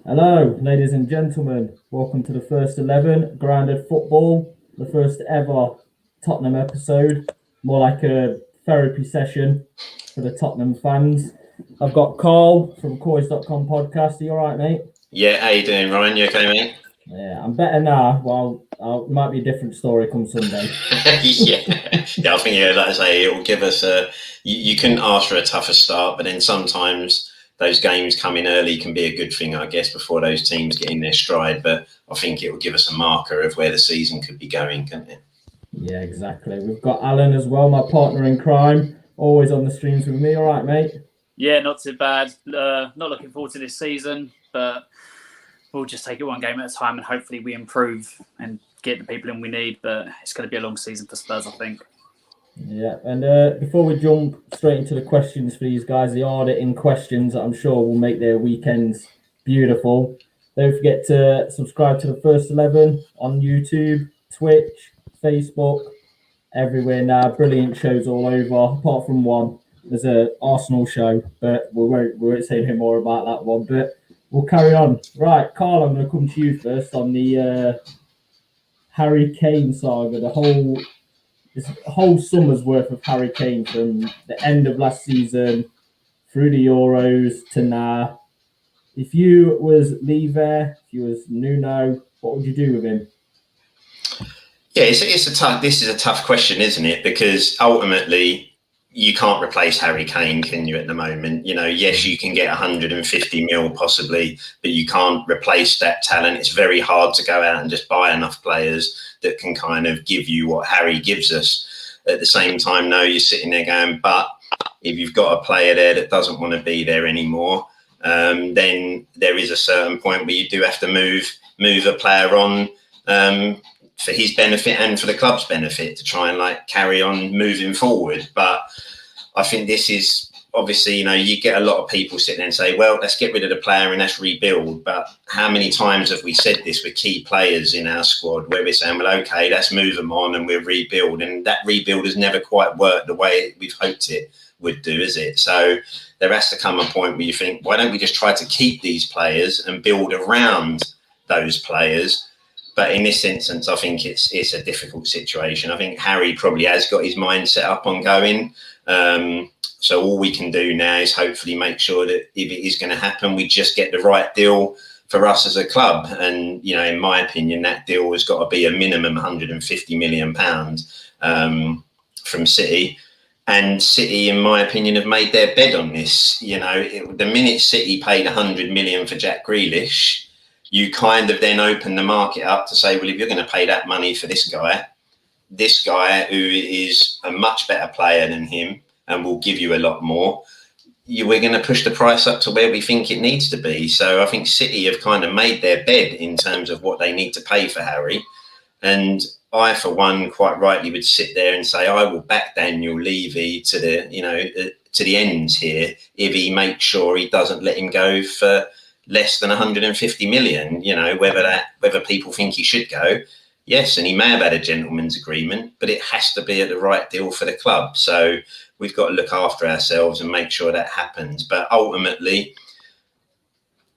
Hello, ladies and gentlemen. Welcome to the first 11 Grounded Football, the first ever Tottenham episode. More like a therapy session for the Tottenham fans. I've got Carl from Coys.com podcast. Are you all right, mate? Yeah, how you doing, Ryan? You okay, mate? Yeah, I'm better now. Well, it might be a different story come Sunday. yeah. I think like I say, it will give us a. You couldn't ask for a tougher start, but then sometimes those games coming early can be a good thing, I guess, before those teams get in their stride. But I think it will give us a marker of where the season could be going, couldn't it? Yeah, exactly. We've got Alan as well, my partner in crime, always on the streams with me. All right, mate? Yeah, not too bad. Not looking forward to this season, but we'll just take it one game at a time and hopefully we improve and get the people in we need. But it's going to be a long season for Spurs, I think. Yeah, and before we jump straight into the questions for these guys, the hard-hitting questions that I'm sure will make their weekends beautiful. Don't forget to subscribe to the First 11 on YouTube, Twitch, Facebook, everywhere now. Brilliant shows all over, apart from one. There's an Arsenal show, but we won't say any more about that one. But we'll carry on. Right, Carl, I'm going to come to you first on the Harry Kane saga, this whole summer's worth of Harry Kane from the end of last season through the Euros to now. If you was Lever, if you was Nuno, what would you do with him? Yeah, this is a tough question, isn't it? Because ultimately you can't replace Harry Kane, can you, at the moment? You know, yes, you can get 150 mil possibly, but you can't replace that talent. It's very hard to go out and just buy enough players that can kind of give you what Harry gives us. At the same time, no, you're sitting there going, but if you've got a player there that doesn't want to be there anymore, then there is a certain point where you do have to move a player on for his benefit and for the club's benefit to try and like carry on moving forward. But I think this is obviously, you know, you get a lot of people sitting there and say, well, let's get rid of the player and let's rebuild. But how many times have we said this with key players in our squad where we're saying, well, okay, let's move them on and we'll rebuild. And that rebuild has never quite worked the way we've hoped it would do, is it? So there has to come a point where you think, why don't we just try to keep these players and build around those players? But in this instance, I think it's a difficult situation. I think Harry probably has got his mind set up on going. So all we can do now is hopefully make sure that if it is going to happen, we just get the right deal for us as a club. And, you know, in my opinion, that deal has got to be a minimum £150 million from City. And City, in my opinion, have made their bed on this. You know, the minute City paid 100 million for Jack Grealish, you kind of then open the market up to say, well, if you're going to pay that money for this guy who is a much better player than him and will give you a lot more, we're going to push the price up to where we think it needs to be. So I think City have kind of made their bed in terms of what they need to pay for Harry. And I, for one, quite rightly would sit there and say, I will back Daniel Levy to the ends here if he makes sure he doesn't let him go for less than 150 million. You know, whether people think he should go, yes, and he may have had a gentleman's agreement, but it has to be at the right deal for the club. So we've got to look after ourselves and make sure that happens. But ultimately,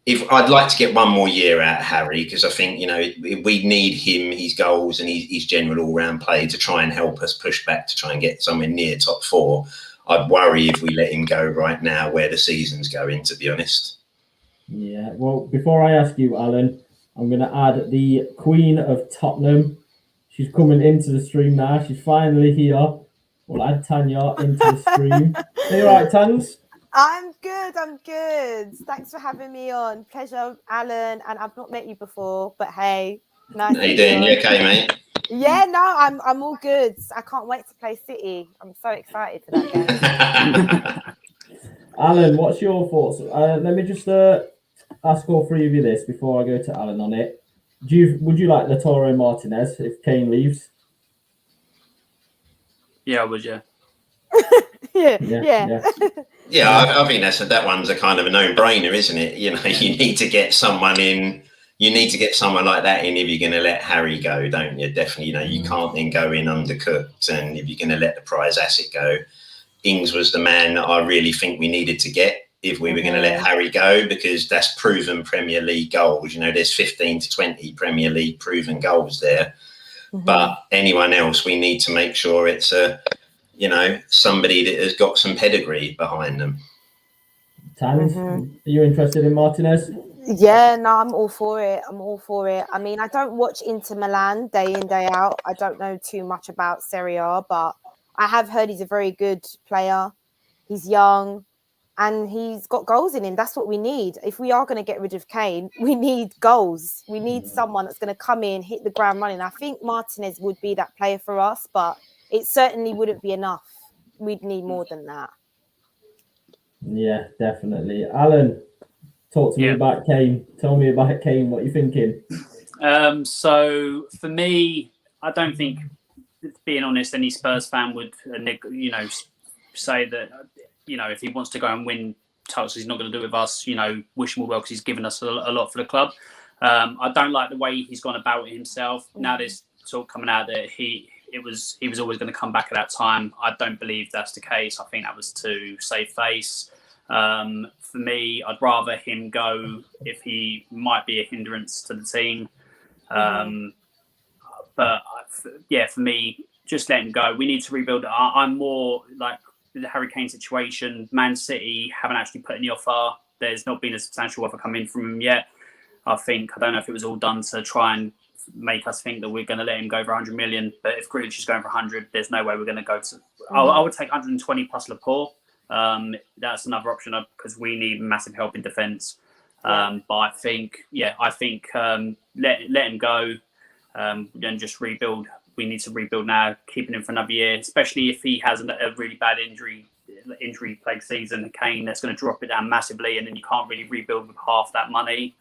if I'd like to get one more year out of Harry, because I think, you know, we need him, his goals and his general all-round play to try and help us push back to try and get somewhere near top four. I'd worry if we let him go right now where the season's going, to be honest. Yeah, well, before I ask you, Alan, I'm going to add the Queen of Tottenham. She's coming into the stream now. She's finally here. We'll add Tanya into the stream. Are you all right, Tans? I'm good. Thanks for having me on. Pleasure, Alan. And I've not met you before, but hey, nice. How you doing? You okay, mate? Yeah, no, I'm all good. I can't wait to play City. I'm so excited for that game. Alan, what's your thoughts? Let me just ask all three of you this before I go to Alan on it. Would you like Lautaro Martinez if Kane leaves? Yeah, I would, yeah. Yeah. I think that one's a kind of a no-brainer, isn't it? You know, you need to get someone in. You need to get someone like that in if you're going to let Harry go, don't you? Definitely, you know, you can't then go in undercooked. And if you're going to let the prize asset go, Ings was the man that I really think we needed to get. if we were going to let Harry go, because that's proven Premier League goals. You know, there's 15 to 20 Premier League proven goals there. But anyone else, we need to make sure it's somebody that has got some pedigree behind them. Tans, are you interested in Martinez? Yeah, no, I'm all for it. I mean, I don't watch Inter Milan day in, day out. I don't know too much about Serie A, but I have heard he's a very good player. He's young and he's got goals in him. That's what we need. If we are going to get rid of Kane, we need goals. We need someone that's going to come in, hit the ground running. I think Martinez would be that player for us, but it certainly wouldn't be enough. We'd need more than that. Yeah, definitely. Alan, talk to me about Kane. Tell me about Kane. What you're thinking? So for me, I don't think, being honest, any Spurs fan would, say that, if he wants to go and win titles, he's not going to do it with us. Wish him all well because he's given us a lot for the club. I don't like the way he's gone about it himself. Now there's talk coming out that he was always going to come back at that time. I don't believe that's the case. I think that was to save face. For me, I'd rather him go if he might be a hindrance to the team. But for me, just let him go. We need to rebuild. I'm more like the Harry Kane situation. Man City haven't actually put in the offer. There's not been a substantial offer come in from him yet. I don't know if it was all done to try and make us think that we're going to let him go for 100 million. But if Grealish is going for 100, there's no way we're going to go to. I would take 120 plus Laporte. That's another option because we need massive help in defence. But I think let him go and just rebuild. We need to rebuild now, keeping him for another year, especially if he has a really bad injury-plagued season. Kane, that's going to drop it down massively, and then you can't really rebuild with half that money.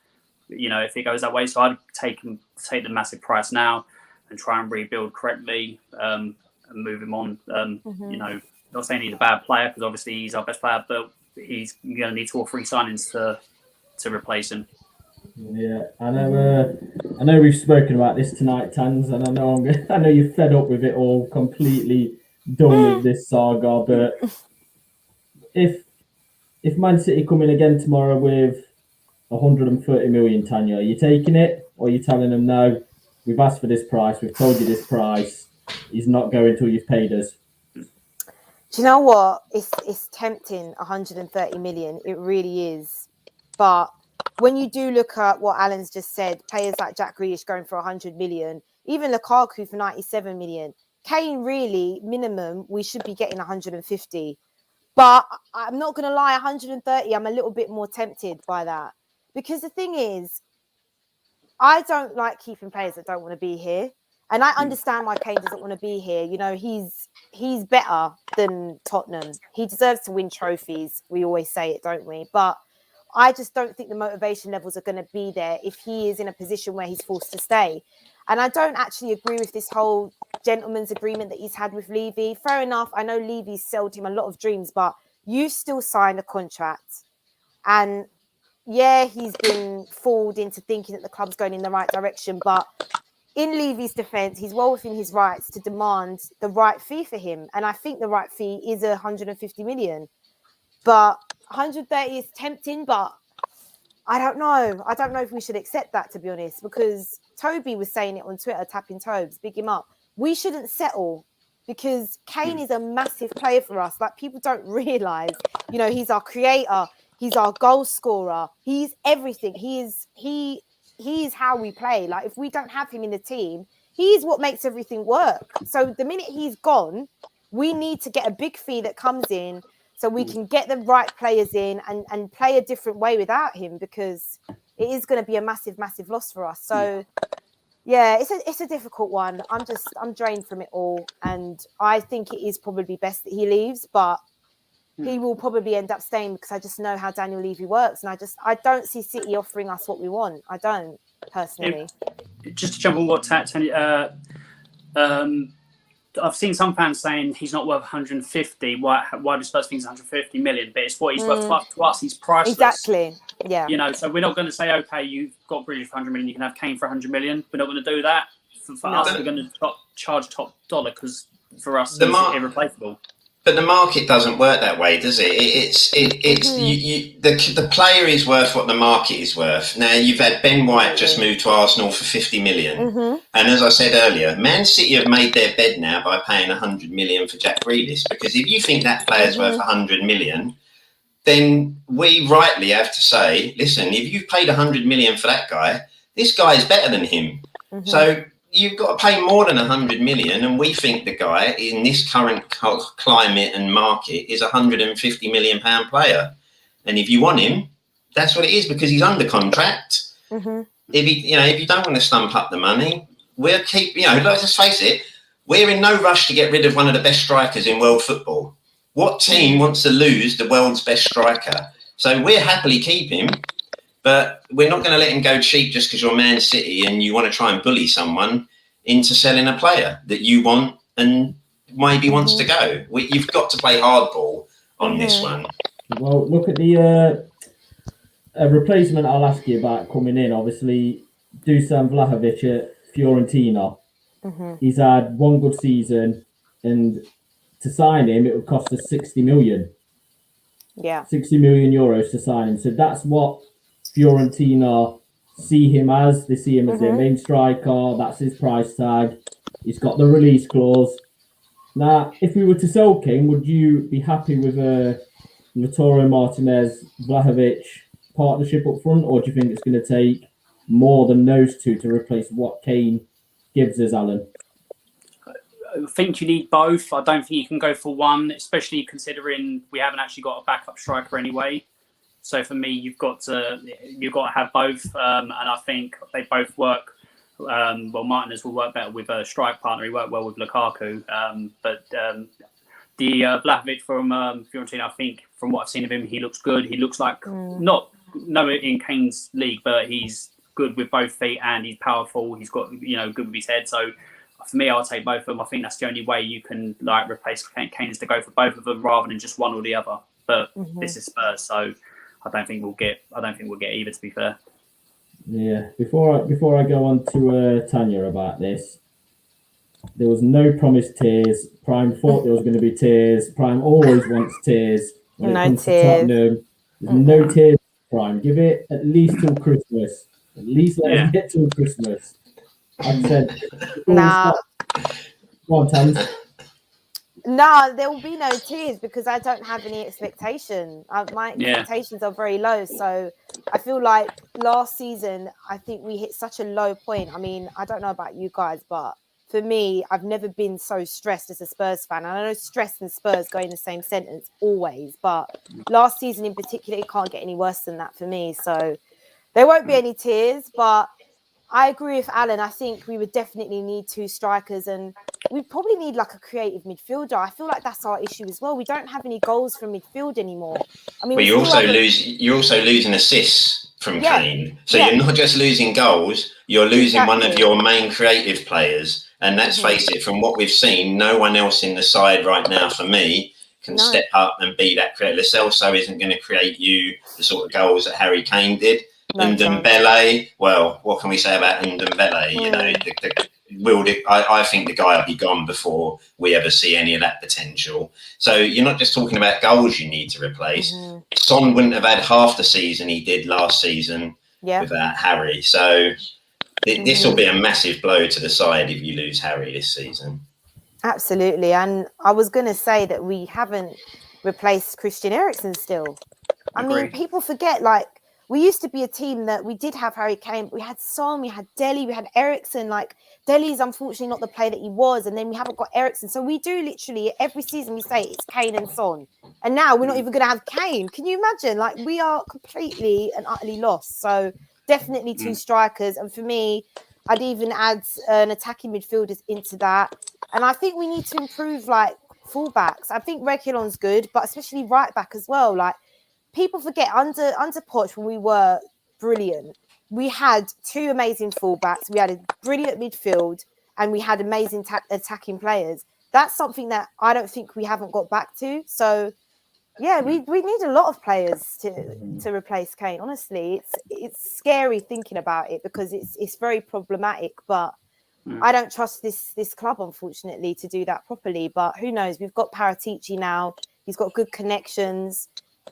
If it goes that way, so I'd take the massive price now and try and rebuild correctly and move him on. Not saying he's a bad player because obviously he's our best player, but he's going to need 2 or 3 signings to replace him. Yeah, I know we've spoken about this tonight, Tans, and I know you're fed up with it all, completely done with this saga. But if Man City come in again tomorrow with 130 million, Tanya, are you taking it, or are you telling them no? We've asked for this price. We've told you this price. He's not going till you've paid us. Do you know what? It's tempting, 130 million. It really is. But when you do look at what Alan's just said, players like Jack Grealish going for 100 million, even Lukaku for 97 million, Kane really, minimum, we should be getting 150. But I'm not going to lie, 130, I'm a little bit more tempted by that. Because the thing is, I don't like keeping players that don't want to be here. And I understand why Kane doesn't want to be here. He's better than Tottenham. He deserves to win trophies. We always say it, don't we? But I just don't think the motivation levels are going to be there if he is in a position where he's forced to stay. And I don't actually agree with this whole gentleman's agreement that he's had with Levy. Fair enough. I know Levy's sold him a lot of dreams, but you still signed a contract. And yeah, he's been fooled into thinking that the club's going in the right direction. But in Levy's defence, he's well within his rights to demand the right fee for him. And I think the right fee is 150 million. But 130 is tempting, but I don't know. I don't know if we should accept that, to be honest, because Toby was saying it on Twitter, tapping Tobes, big him up. We shouldn't settle because Kane is a massive player for us. Like, people don't realise, he's our creator. He's our goal scorer. He's everything. He is how we play. Like, if we don't have him in the team, he's what makes everything work. So the minute he's gone, we need to get a big fee that comes in so we can get the right players in and play a different way without him, because it is going to be a massive, massive loss for us. So, yeah, it's a difficult one. I'm drained from it all. And I think it is probably best that he leaves, but he will probably end up staying because I just know how Daniel Levy works. And I don't see City offering us what we want. I don't, personally. Just to jump on what I've seen some fans saying he's not worth 150. Why do Spurs think he's 150 million? But it's what he's worth to us. He's priceless. Exactly. Yeah. So we're not going to say, okay, you've got Grealish for 100 million, you can have Kane for 100 million. We're not going to do that. For us, we're going to charge top dollar because for us, he's irreplaceable. But the market doesn't work that way, does it? The player is worth what the market is worth. Now, you've had Ben White just moved to Arsenal for 50 million. And as I said earlier, Man City have made their bed now by paying 100 million for Jack Grealish. Because if you think that player's worth 100 million, then we rightly have to say, listen, if you've paid 100 million for that guy, this guy is better than him. So you've got to pay more than 100 million, and we think the guy in this current climate and market is a 150 million pound player. And if you want him, that's what it is, because he's under contract. If you don't want to stump up the money, we'll keep. Let's face it, we're in no rush to get rid of one of the best strikers in world football. What team wants to lose the world's best striker? So we're happily keep him. But we're not going to let him go cheap just because you're Man City and you want to try and bully someone into selling a player that you want and maybe wants to go. You've got to play hardball on this one. Well, look at the replacement I'll ask you about coming in. Obviously, Dusan Vlahovic at Fiorentina. He's had one good season, and to sign him, it would cost us 60 million. Yeah. 60 million euros to sign him. So that's what Fiorentina see him as. They see him as their main striker. That's his price tag. He's got the release clause. Now, if we were to sell Kane, would you be happy with a Vittorio Martinez Vlahovic partnership up front, or do you think it's going to take more than those two to replace what Kane gives us, Alan? I think you need both. I don't think you can go for one, especially considering we haven't actually got a backup striker anyway. So for me, you've got to have both, and I think they both work. Martinez will work better with a strike partner. He worked well with Lukaku, but the Vlahovic from Fiorentina, I think from what I've seen of him, he looks good. He looks like not in Kane's league, but he's good with both feet and he's powerful. He's got good with his head. So for me, I'll take both of them. I think that's the only way you can replace Kane is to go for both of them rather than just one or the other. But this is Spurs, so I don't think we'll get either, to be fair. Yeah. Before I go on to Tanya about this, there was no promised tears. Prime thought there was going to be tears. Prime always wants tears when it comes to Tottenham. There's no tears. Prime, give it at least till Christmas. At least let us get till Christmas. I said, go on, Tans. No, there will be no tears because I don't have any expectation. My expectations are very low. So I feel like last season, I think we hit such a low point. I mean, I don't know about you guys, but for me, I've never been so stressed as a Spurs fan. And I know stress and Spurs go in the same sentence always. But last season in particular, it can't get any worse than that for me. So there won't be any tears. But I agree with Alan. I think we would definitely need two strikers and we probably need like a creative midfielder. I feel like that's our issue as well. We don't have any goals from midfield anymore. I mean, you're also losing assists from Kane. So you're not just losing goals, you're losing one of your main creative players. And let's face it, from what we've seen, no one else in the side right now for me can step up and be that creative. Lo Celso isn't going to create you the sort of goals that Harry Kane did. And Dembele, well, what can we say about Dembele? I think the guy will be gone before we ever see any of that potential. So you're not just talking about goals you need to replace. Son wouldn't have had half the season he did last season without Harry. So this will be a massive blow to the side if you lose Harry this season. Absolutely. And I was going to say that we haven't replaced Christian Eriksen still. I mean, people forget, like, we used to be a team that we did have Harry Kane, but we had Son, we had Dele, we had Eriksen. Like, Dele's unfortunately not the player that he was, and then we haven't got Eriksen. So we do literally, every season we say it's Kane and Son. And now we're not even going to have Kane. Can you imagine? Like, we are completely and utterly lost. So definitely two strikers. And for me, I'd even add an attacking midfielders into that. And I think we need to improve, like, fullbacks. I think Reguilon's good, but especially right back as well. Like, people forget under Poch when we were brilliant, we had two amazing fullbacks, we had a brilliant midfield, and we had amazing attacking players. That's something that I don't think we haven't got back to. So, yeah, we need a lot of players to replace Kane. Honestly, it's scary thinking about it because it's very problematic. But I don't trust this club, unfortunately, to do that properly. But who knows? We've got Paratici now. He's got good connections.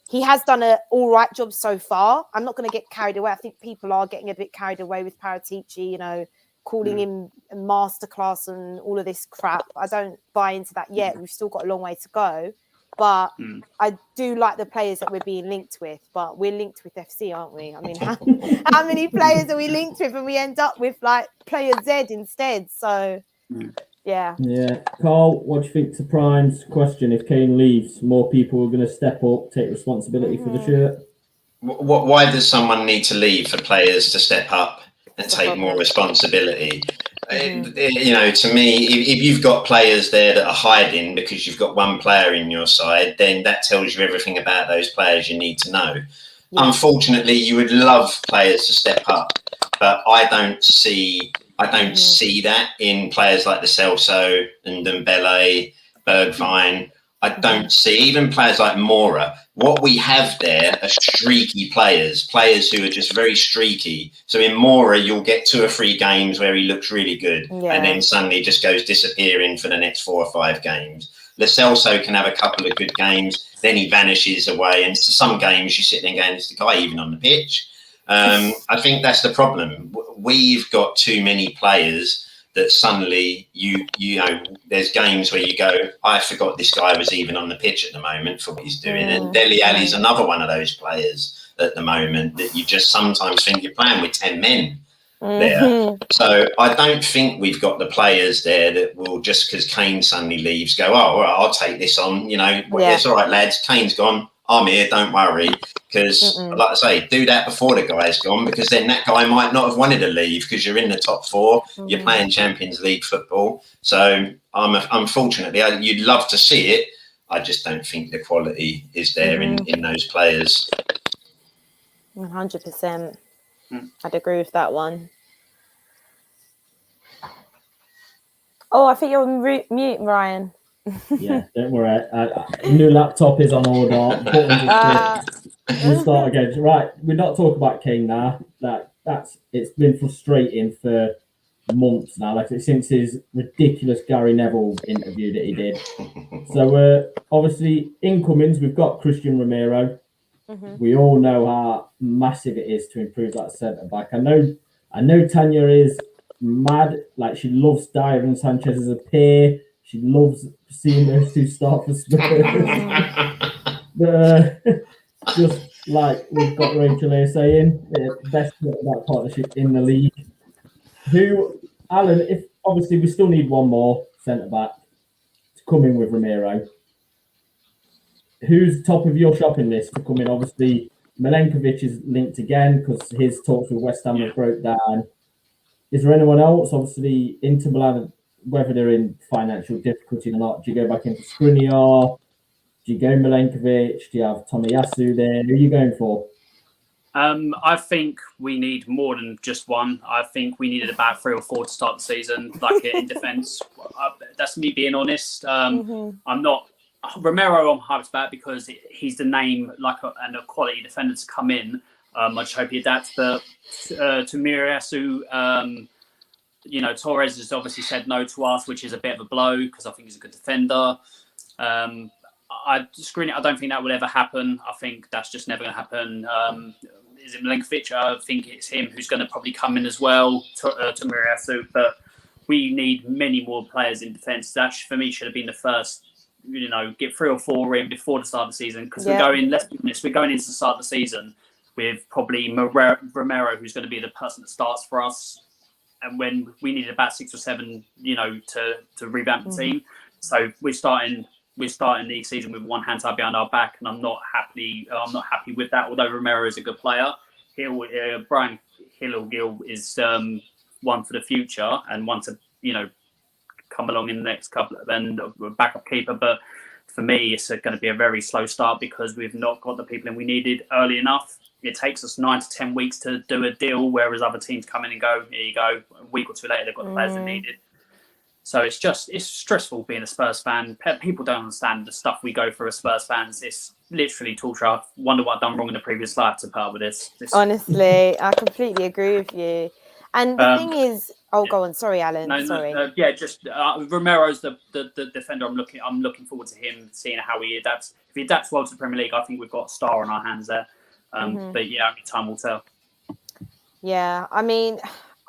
He has done an all right job so far. I'm not going to get carried away. I think people are getting a bit carried away with Paratici, calling him a masterclass and all of this crap. I don't buy into that yet. We've still got a long way to go. But I do like the players that we're being linked with. But we're linked with FC, aren't we? I mean, how many players are we linked with, and we end up with like player Z instead? So, yeah. Carl, what do you think to Prime's question? If Kane leaves, more people are going to step up, take responsibility for the shirt. Why does someone need to leave for players to step up and take more responsibility? To me, if you've got players there that are hiding because you've got one player in your side, then that tells you everything about those players you need to know. Unfortunately, you would love players to step up, but I don't see that in players like the Celso and Dembele, Bergwijn. I don't see even players like Mora. What we have there are streaky players who are just very streaky. So in Mora, you'll get 2 or 3 games where he looks really good, and then suddenly just goes disappearing for the next 4 or 5 games. Lo Celso can have a couple of good games, then he vanishes away. And some games you sit there going, is the guy even on the pitch? I think that's the problem. We've got too many players that suddenly there's games where you go, I forgot this guy was even on the pitch at the moment for what he's doing. And Dele Alli's another one of those players at the moment that you just sometimes think you're playing with 10 men there. So I don't think we've got the players there that will, just because Kane suddenly leaves, go, oh, all right, I'll take this on. It's all right, lads, Kane's gone. I'm here, don't worry. Because, like I say, do that before the guy's gone, because then that guy might not have wanted to leave because you're in the top 4, you're playing Champions League football. So, unfortunately, you'd love to see it. I just don't think the quality is there in those players. 100%. I'd agree with that one. Oh, I think you're mute, Ryan. Yeah, don't worry. New laptop is on order. Buttons are clicked. We'll start again. Right, we're not talking about Kane now. It's been frustrating for months now, like since his ridiculous Gary Neville interview that he did. So obviously incomings, we've got Christian Romero. We all know how massive it is to improve that centre back. I know Tanya is mad. Like, she loves Dyer and Sanchez as a pair. She loves seeing those two start for Spurs. Just like we've got Rachel here saying, best that partnership in the league. Alan, if obviously we still need one more centre back to come in with Romero. Who's top of your shopping list to come in? Obviously, Milenkovic is linked again because his talks with West Ham have broke down. Is there anyone else? Obviously, Inter Milan, whether they're in financial difficulty or not, do you go back into Skriniar? Do you go Milenkovic? Do you have Tomiyasu there? Who are you going for? I think we need more than just one. I think we needed about 3 or 4 to start the season, like in defence. That's me being honest. I'm not Romero. I'm hyped about because he's the name, and a quality defender to come in. I just hope he adapts. But to Tomiyasu, Torres has obviously said no to us, which is a bit of a blow because I think he's a good defender. I don't think that will ever happen. I think that's just never going to happen. Is it Milenkovic? I think it's him who's going to probably come in as well, to Tomiyasu. But we need many more players in defence. That, for me, should have been the first, get 3 or 4 in before the start of the season. Because we're going into the start of the season with probably Romero, who's going to be the person that starts for us. And when we needed about 6 or 7, to revamp the team. So we're starting the season with one hand tied behind our back, and I'm not happy with that. Although Romero is a good player, Brian Hill is one for the future and one to come along in the next couple and a backup keeper. But for me, it's going to be a very slow start because we've not got the people in we needed early enough. It takes us 9 to 10 weeks to do a deal, whereas other teams come in and go, here you go. A week or 2 later, they've got the players they needed. So it's stressful being a Spurs fan. People don't understand the stuff we go through as Spurs fans. It's literally torture. I wonder what I've done wrong in the previous life to put up with this. Honestly, I completely agree with you. And the thing is, Oh, go on. Sorry, Alan. Sorry. Yeah, just Romero's the defender. I'm looking forward to him, seeing how he adapts. If he adapts well to the Premier League, I think we've got a star on our hands there. But yeah, only time will tell. Yeah, I mean,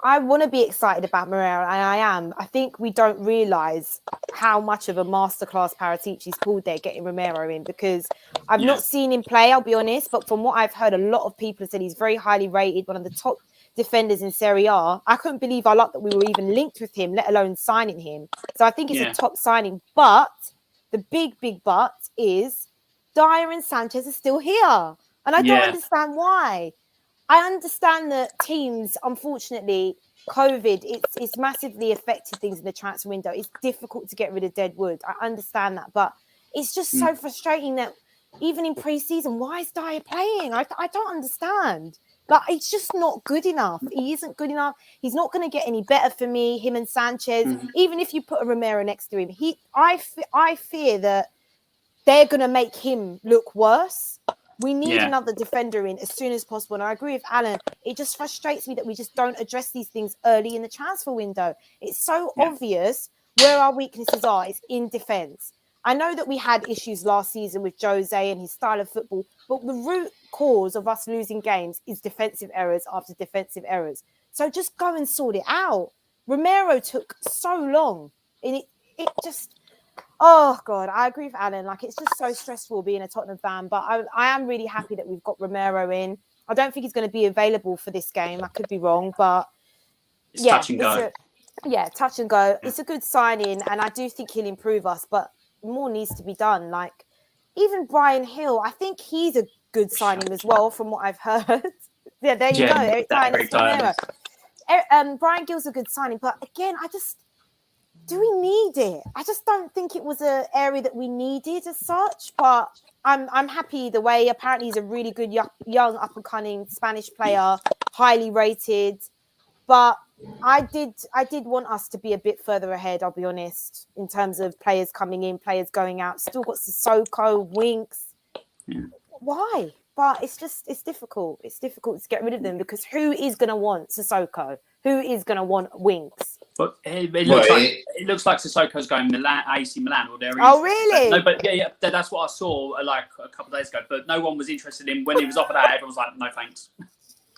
I want to be excited about Moreira, and I am. I think we don't realise how much of a masterclass Paratici's pulled there getting Romero in, because I've not seen him play, I'll be honest, but from what I've heard, a lot of people have said he's very highly rated, one of the top defenders in Serie A. I couldn't believe our luck that we were even linked with him, let alone signing him. So I think it's a top signing. But the big but is Dyer and Sanchez are still here. And I don't understand why. I understand that teams, unfortunately, COVID, it's massively affected things in the transfer window. It's difficult to get rid of dead wood. I understand that. But it's just so frustrating that even in pre-season, why is Dyer playing? I don't understand. Like, it's just not good enough. He isn't good enough. He's not going to get any better for me, him and Sanchez. Even if you put a Romero next to him, I fear that they're going to make him look worse. We need another defender in as soon as possible. And I agree with Alan. It just frustrates me that we just don't address these things early in the transfer window. It's so obvious where our weaknesses are. It's in defence. I know that we had issues last season with Jose and his style of football, but the root cause of us losing games is defensive errors after defensive errors. So just go and sort it out. Romero took so long, and it just... Oh, God, I agree with Alan. Like, it's just so stressful being a Tottenham fan, but I am really happy that we've got Romero in. I don't think he's going to be available for this game. I could be wrong, but... It's touch and go. Touch and go. It's a good signing, and I do think he'll improve us, but more needs to be done. Like, even Brian Hill, I think he's a good signing as well, from what I've heard. There you go. Eric Dyer. Brian Gill's a good signing, but again, do we need it? I just don't think it was an area that we needed as such, but I'm happy either way. Apparently he's a really good young up-and-coming Spanish player, highly rated. But I did want us to be a bit further ahead, I'll be honest, in terms of players coming in, players going out. Still got Sissoko, Winks. Yeah. Why? But it's difficult. It's difficult to get rid of them, because who is going to want Sissoko? Who is going to want Winks? But it looks like Sissoko's going AC Milan. Or oh, really? No, but that's what I saw like a couple of days ago. But no one was interested in when he was offered that. Everyone was like, no thanks.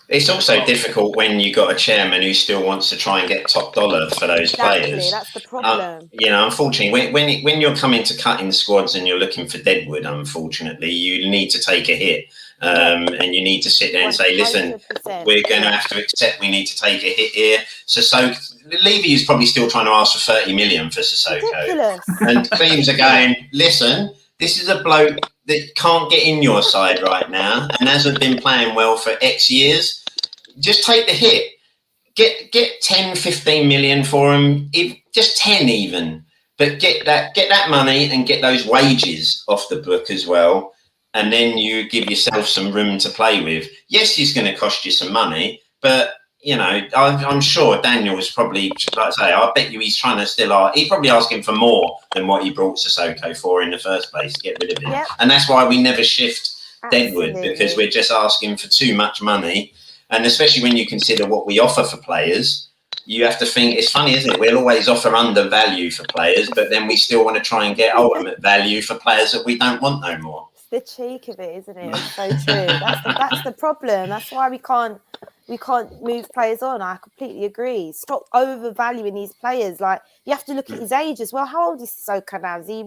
It's also difficult when you got a chairman who still wants to try and get top dollar for those players. That's the problem. Unfortunately, when you're coming to cutting squads and you're looking for deadwood, unfortunately, you need to take a hit. And you need to sit there and say, listen, 100%. We're going to have to accept we need to take a hit here. So Levy is probably still trying to ask for 30 million for Sissoko. Ridiculous. And teams are going, listen, this is a bloke that can't get in your side right now and hasn't been playing well for X years. Just take the hit. Get 10, 15 million for him, just 10 even. But get that money and get those wages off the book as well. And then you give yourself some room to play with. Yes, he's going to cost you some money, but I'm sure Daniel's probably, like I say, I bet you he's trying to he's probably asking for more than what he brought Sissoko for in the first place to get rid of him. Yep. And that's why we never shift deadwood, because we're just asking for too much money. And especially when you consider what we offer for players, you have to think, it's funny, isn't it? We'll always offer undervalue for players, but then we still want to try and get ultimate value for players that we don't want no more. The cheek of it, isn't it? It's so true. That's the problem. That's why we can't move players on. I completely agree. Stop overvaluing these players. Like, you have to look at his age as well. How old is Sissoko now? Is he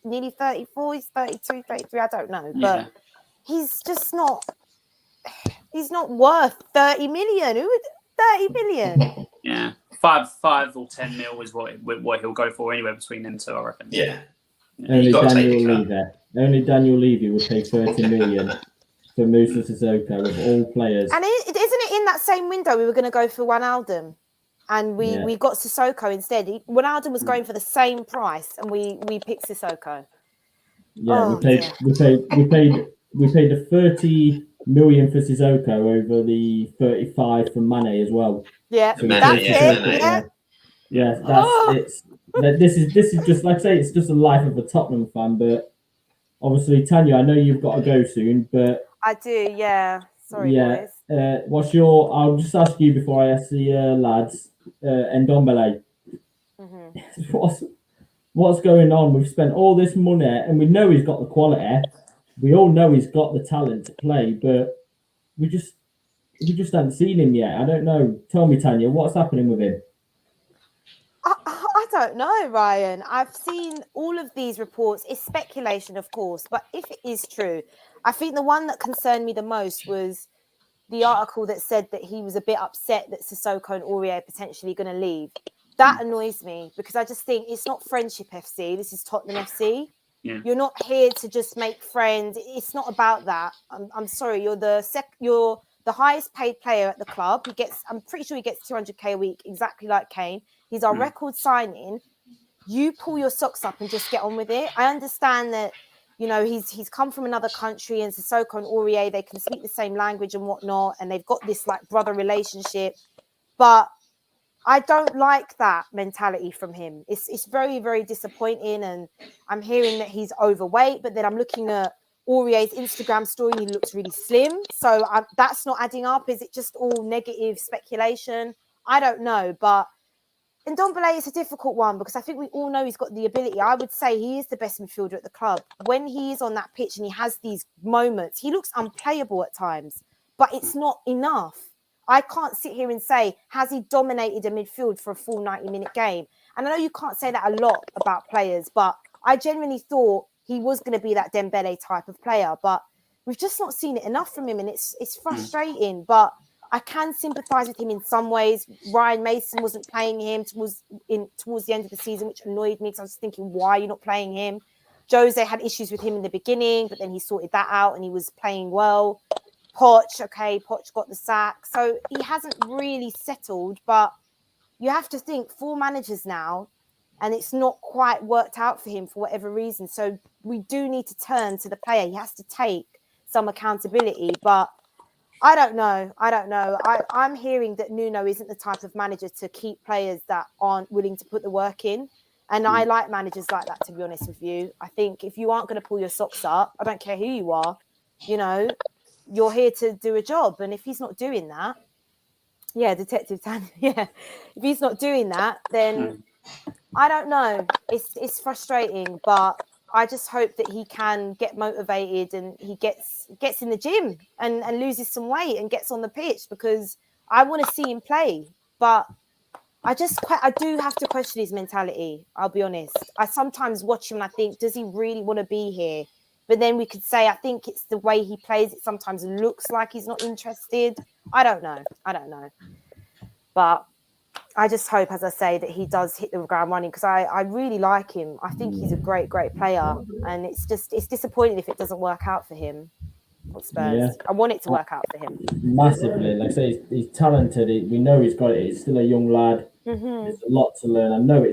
nearly 34? He's 32, 33. I don't know, but he's just not. He's not worth 30 million. Who would 30 million? Yeah, 5 or 10 mil is what he'll go for anywhere between them two, I reckon. Yeah. Only Daniel Levy would pay 30 million for Moussa Sissoko of all players. And isn't it in that same window we were going to go for Wijnaldum, and we got Sissoko instead? Wijnaldum was going for the same price, and we picked Sissoko. Yeah, we paid the 30 million for Sissoko over the 35 for Mane as well. Yeah, so that's it. Yeah, it's. This is just, like I say, it's just a life of a Tottenham fan. But obviously, Tanya, I know you've got to go soon, but I do. Yeah, sorry, boys. I'll just ask you before I ask the lads. Ndombele. Mm-hmm. What's going on? We've spent all this money, and we know he's got the quality. We all know he's got the talent to play, but we just haven't seen him yet. I don't know. Tell me, Tanya, what's happening with him? I don't know, Ryan. I've seen all of these reports. It's speculation, of course, but if it is true, I think the one that concerned me the most was the article that said that he was a bit upset that Sissoko and Aurier are potentially going to leave. That annoys me because I just think it's not Friendship FC. This is Tottenham FC. Yeah. You're not here to just make friends. It's not about that. I'm sorry. You're the highest paid player at the club. I'm pretty sure he gets 200k a week, exactly like Kane. He's our record signing. You pull your socks up and just get on with it. I understand that, you know, he's come from another country, and Sissoko and Aurier, they can speak the same language and whatnot, and they've got this like brother relationship. But I don't like that mentality from him. It's very, very disappointing. And I'm hearing that he's overweight, but then I'm looking at Aurier's Instagram story and he looks really slim. So that's not adding up. Is it just all negative speculation? I don't know. But Ndombele is a difficult one because I think we all know he's got the ability. I would say he is the best midfielder at the club. When he is on that pitch and he has these moments, he looks unplayable at times, but it's not enough. I can't sit here and say, has he dominated a midfield for a full 90-minute game? And I know you can't say that a lot about players, but I genuinely thought he was going to be that Dembele type of player, but we've just not seen it enough from him, and it's frustrating, but I can sympathise with him in some ways. Ryan Mason wasn't playing him towards the end of the season, which annoyed me because I was thinking, why are you not playing him? Jose had issues with him in the beginning, but then he sorted that out and he was playing well. Poch got the sack. So he hasn't really settled, but you have to think 4 managers now, and it's not quite worked out for him for whatever reason. So we do need to turn to the player. He has to take some accountability, but I don't know. I'm hearing that Nuno isn't the type of manager to keep players that aren't willing to put the work in. And I like managers like that, to be honest with you. I think if you aren't going to pull your socks up, I don't care who you are, you know, you're here to do a job. And if he's not doing that, Detective Tan, if he's not doing that, then I don't know. It's frustrating, but I just hope that he can get motivated and he gets in the gym and loses some weight and gets on the pitch, because I want to see him play. But I do have to question his mentality. I'll be honest. I sometimes watch him and I think, does he really want to be here? But then we could say, I think it's the way he plays. It sometimes looks like he's not interested. I don't know. But I just hope, as I say, that he does hit the ground running, because I really like him. I think he's a great, great player. And it's disappointing if it doesn't work out for him at Spurs. Yeah. I want it to work out for him. Massively. Like I say, he's talented. We know he's got it. He's still a young lad. Mm-hmm. There's a lot to learn. I know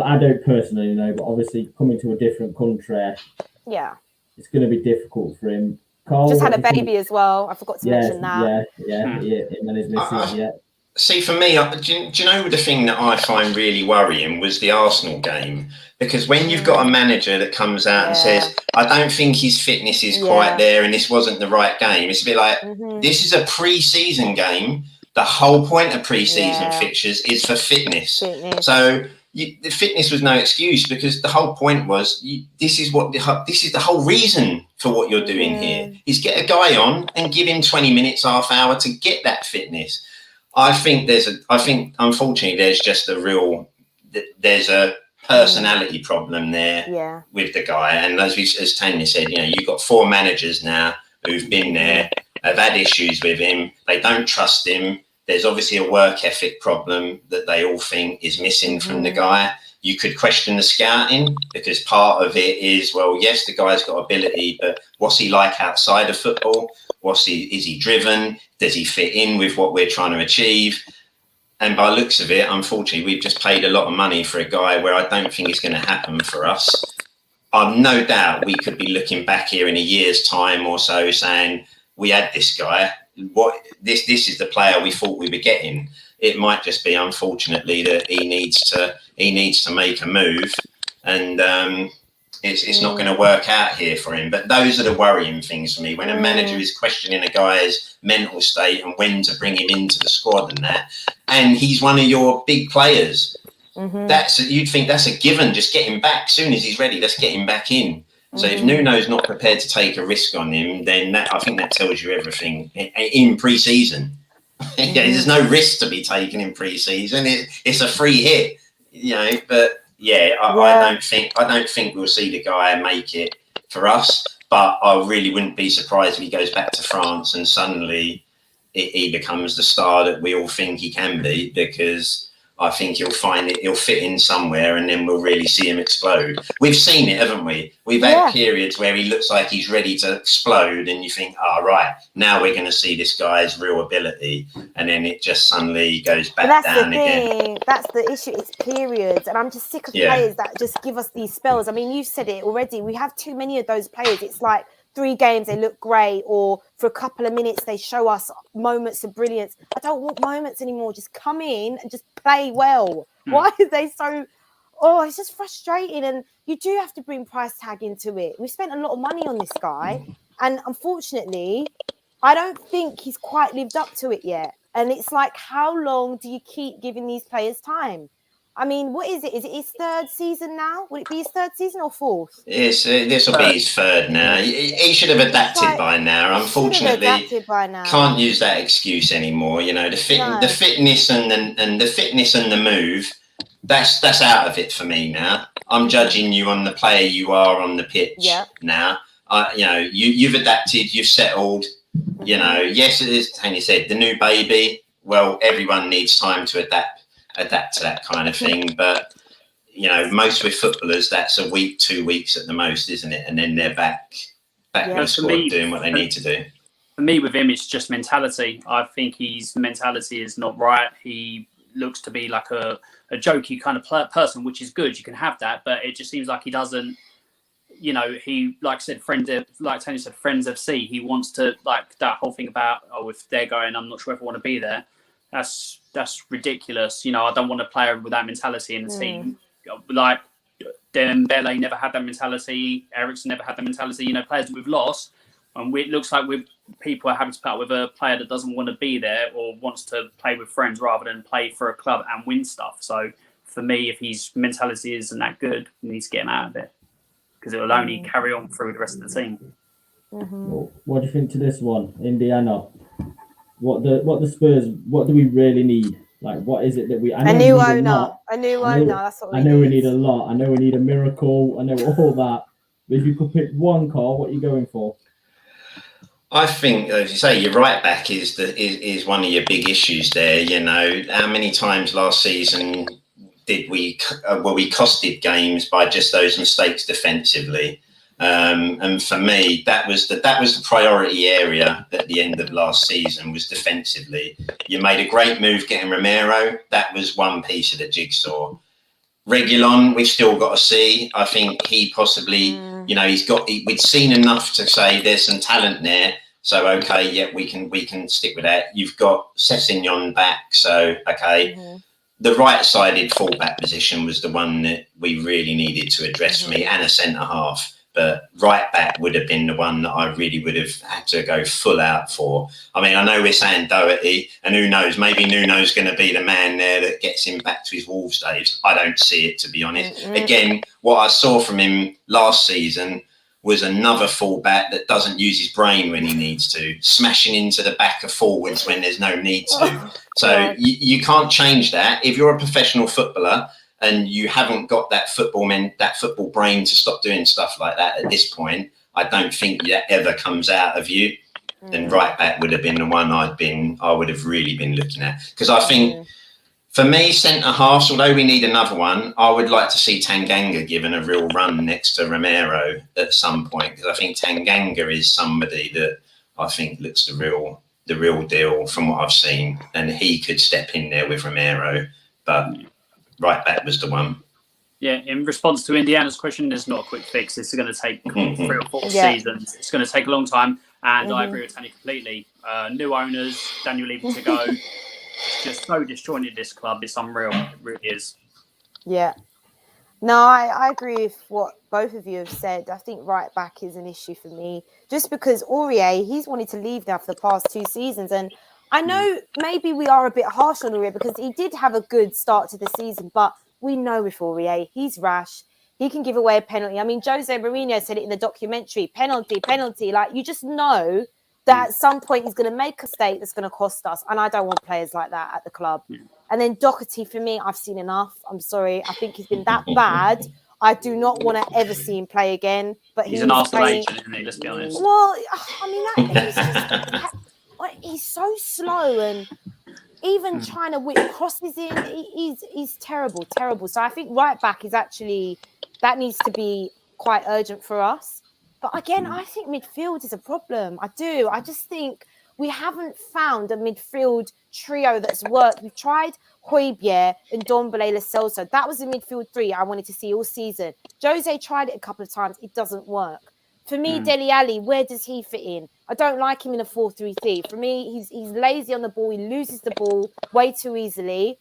I don't personally know, but obviously coming to a different country, it's going to be difficult for him. Carl, just had a baby as well. I forgot to mention that. Yeah. And then his missus, See, for me, do you know the thing that I find really worrying was the Arsenal game? Because when you've got a manager that comes out and says, I don't think his fitness is quite there and this wasn't the right game, it's a bit like, this is a pre-season game. The whole point of pre-season fixtures is for fitness. So the fitness was no excuse, because the whole point was this is the whole reason for what you're doing here is get a guy on and give him 20 minutes, half hour to get that fitness. I think unfortunately there's just there's a personality problem there with the guy. And as Tanya said, you know, you've got 4 managers now who've been there, have had issues with him. They don't trust him. There's obviously a work ethic problem that they all think is missing from the guy. You could question the scouting, because part of it is, well, yes, the guy's got ability, but what's he like outside of football? Is he driven? Does he fit in with what we're trying to achieve? And by looks of it, unfortunately, we've just paid a lot of money for a guy where I don't think it's going to happen for us. I've no doubt we could be looking back here in a year's time or so saying, we had this guy. This is the player we thought we were getting. It might just be, unfortunately, that he needs to make a move, and It's not going to work out here for him. But those are the worrying things for me. When a manager is questioning a guy's mental state and when to bring him into the squad and that, and he's one of your big players, you'd think that's a given. Just get him back. As soon as he's ready, let's get him back in. So if Nuno's not prepared to take a risk on him, then I think that tells you everything in pre-season. There's no risk to be taken in pre-season. It's a free hit, But I don't think we'll see the guy make it for us. But I really wouldn't be surprised if he goes back to France and suddenly he becomes the star that we all think he can be, because I think he'll fit in somewhere, and then we'll really see him explode. We've seen it, haven't we? We've had periods where he looks like he's ready to explode, and you think, right, now we're going to see this guy's real ability, and then it just suddenly goes back down again. That's the issue. It's periods, and I'm just sick of players that just give us these spells. I mean, you said it already. We have too many of those players. It's like 3 games they look great, or for a couple of minutes they show us moments of brilliance. I don't want moments anymore. Just come in and just play well. Why are they so... it's just frustrating. And you do have to bring price tag into it. We spent a lot of money on this guy, and unfortunately I don't think he's quite lived up to it yet. And it's like, how long do you keep giving these players time? I mean, what is it? Is it his 3rd season now? Would it be his 3rd season or 4th? Yes, this will be his 3rd now. He should have adapted by now. Unfortunately, can't use that excuse anymore. The fitness and the move. That's out of it for me now. I'm judging you on the player you are on the pitch now. You've adapted. You've settled. Yes, it is. Tony said the new baby. Well, everyone needs time to adapt to that kind of thing, but most with footballers, that's a week, 2 weeks at the most, isn't it? And then they're back in the squad doing what they need to do. For me, with him, it's just mentality. I think his mentality is not right. He looks to be like a jokey kind of person, which is good. You can have that, but it just seems like he doesn't. He like Tony said, friends FC. He wants to, like, that whole thing about, if they're going, I'm not sure if I want to be there. That's ridiculous. I don't want a player with that mentality in the team. Like Dembele never had that mentality. Eriksen never had that mentality. Players that we've lost, and it looks like people are having to put up with a player that doesn't want to be there or wants to play with friends rather than play for a club and win stuff. So for me, if his mentality isn't that good, he needs to get him out of it, because it will only carry on through the rest of the team. Well, what do you think to this one, Indiana? What the Spurs? What do we really need? Like, what is it that we? A new owner. That's what we need. I know we need a lot. I know we need a miracle. I know all that. But if you could pick one, Carl, what are you going for? I think, as you say, your right back is one of your big issues there. How many times last season did we costed games by just those mistakes defensively? And for me, that was the priority area at the end of last season, was defensively. You made a great move getting Romero. That was one piece of the jigsaw. Regulon, we've still got to see. I think he possibly, we'd seen enough to say there's some talent there. So, okay, we can stick with that. You've got Sessegnon back. So, okay. The right-sided fullback position was the one that we really needed to address for me, and a centre-half. But right back would have been the one that I really would have had to go full out for. I mean, I know we're saying Doherty, and who knows, maybe Nuno's going to be the man there that gets him back to his Wolves days. I don't see it, to be honest. Again, what I saw from him last season was another fullback that doesn't use his brain when he needs to, smashing into the back of forwards when there's no need to. So you can't change that. If you're a professional footballer and you haven't got that football brain to stop doing stuff like that at this point, I don't think that ever comes out of you. Then right back would have been the one I would have really been looking at. Because I think, for me, centre-halves, although we need another one, I would like to see Tanganga given a real run next to Romero at some point, because I think Tanganga is somebody that I think looks the real deal from what I've seen, and he could step in there with Romero, but right back was the one. Yeah, in response to Indiana's question, there's not a quick fix. This is going to take 3 or 4 seasons. It's going to take a long time, and I agree with Tanya completely. New owners, Daniel Levy to go. Just so disjointed, this club. It's unreal. It really is. Yeah. No, I agree with what both of you have said. I think right back is an issue for me, just because Aurier, he's wanted to leave now for the past 2 seasons. And I know maybe we are a bit harsh on Aurier because he did have a good start to the season, but we know with Aurier, he's rash. He can give away a penalty. I mean, Jose Mourinho said it in the documentary, penalty. Like, you just know that at some point he's going to make a mistake that's going to cost us. And I don't want players like that at the club. And then Doherty, for me, I've seen enough. I'm sorry. I think he's been that bad. I do not want to ever see him play again. But he's an Arsenal agent, isn't he? Let's be honest. Well, I mean, he's so slow, and even trying to whip crosses in, he's terrible. So I think right back is actually, that needs to be quite urgent for us. But again, I think midfield is a problem. I do. I just think we haven't found a midfield trio that's worked. We've tried Hojbjerg and Ndombele Lo Celso. That was a midfield three I wanted to see all season. Jose tried it a couple of times. It doesn't work. For me, Dele Alli, where does he fit in? I don't like him in a 4-3-3. For me, he's lazy on the ball. He loses the ball way too easily.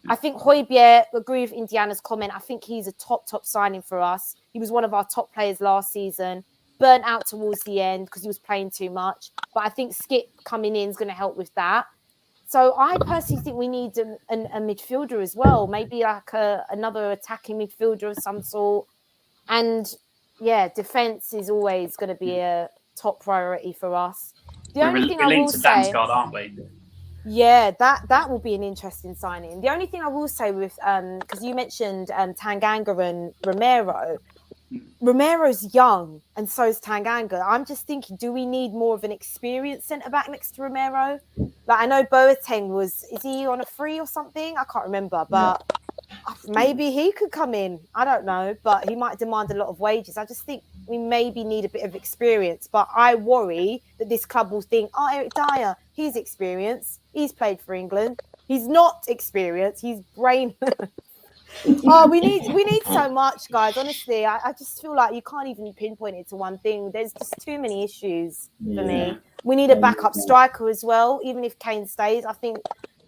I think Hojbjerg, agree with Indiana's comment. I think he's a top signing for us. He was one of our top players last season. Burnt out towards the end because he was playing too much. But I think Skip coming in is going to help with that. So I personally think we need a midfielder as well. Maybe like another attacking midfielder of some sort. And yeah, defence is always going to be a top priority for us. The only thing I will say, aren't we? Yeah, that will be an interesting signing. The only thing I will say with because you mentioned Tanganga and Romero. Romero's young and so is Tanganga. I'm just thinking, do we need more of an experienced centre-back next to Romero? Like, I know Boateng is he on a free or something? I can't remember, but maybe he could come in. I don't know, but he might demand a lot of wages. I just think we maybe need a bit of experience, but I worry that this club will think, oh, Eric Dyer, he's experienced. He's played for England. He's not experienced. He's brainless. Oh, we need so much, guys. Honestly, I just feel like you can't even pinpoint it to one thing. There's just too many issues for me. We need a backup striker as well, even if Kane stays. I think,